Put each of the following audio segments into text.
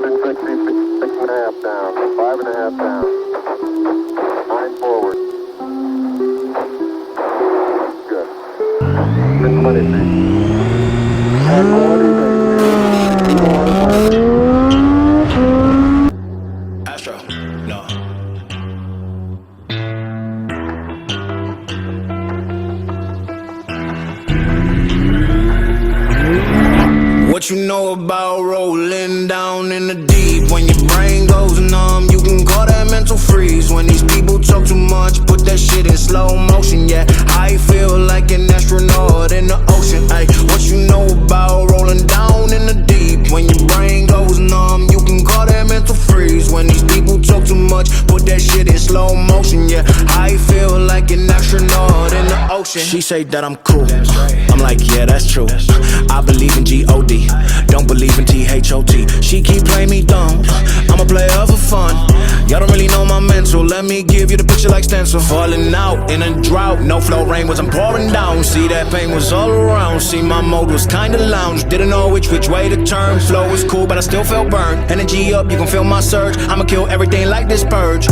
6.5 down, 5.5 down, 9 forward. Good. 620 feet. And 40 feet. Astro, no. What you know about rolling down in the deep? When your brain goes numb, you can call that mental freeze. When these people talk too much, put that shit in slow motion. Yeah, I feel like an astronaut in the ocean. Ay, what you know about rolling down in the deep? When your brain goes numb, you can call that mental freeze. When these people talk too much, put that shit in slow motion. Yeah, I feel like an astronaut in the ocean. She say that I'm cool, I'm like, yeah, that's true. I believe in G-O-D, don't believe in T-H-O-T. She keep playing me dumb, I'm a player for fun. Y'all don't really know my mental, let me give you the picture like stencil. Falling out in a drought, no flow, rain wasn't pouring down. See, that pain was all around. See, my mode was kinda lounge, didn't know which way to turn. Flow was cool, but I still felt burned. Energy up, you can feel my surge. I'ma kill everything like this purge.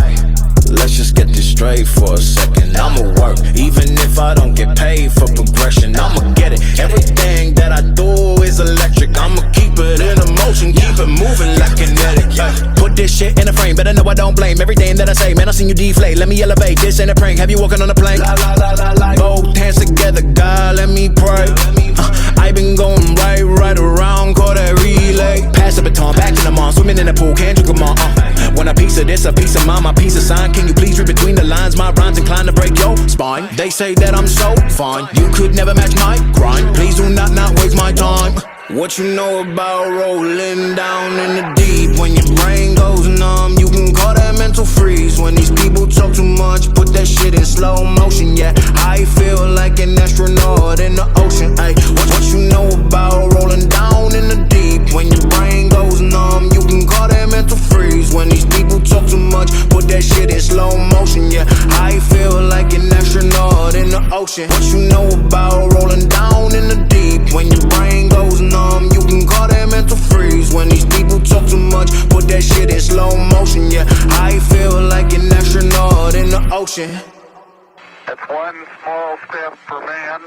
Let's just get this straight for a second. I'ma work, even if I don't get paid for progression. I'ma get it, everything that I do is electric. I'ma keep it in motion, keep it moving like kinetic. Put this shit in a frame, better know I don't blame everything that I say. Man, I seen you deflate, let me elevate. This ain't a prank, have you walking on a plane? Both hands together, God, let me pray. I been going right around, call that relay. Pass the baton, back in the mall, swimming in the pool, can't drink them all. Want a piece of this, a piece of mine, my piece of sign. Can you please read between the lines? My rhymes inclined to break your spine. They say that I'm so fine, you could never match my grind. Please do not waste my time. What you know about rolling down in the deep? When your brain goes numb, you can call that mental freeze. When these people talk too much, put that shit in slow motion. Yeah, I feel like an astronaut in the ocean. Ay, what you know about rolling down in the deep? When your brain goes numb, you can call that mental freeze. When these people talk too much, put that shit in slow motion. Yeah, I feel like an astronaut in the ocean. What you know about rolling down in the deep? When your brain goes numb, you can call that mental freeze. When these people talk too much, put that shit in slow motion. Yeah, I feel like an astronaut in the ocean. It's one small step for man,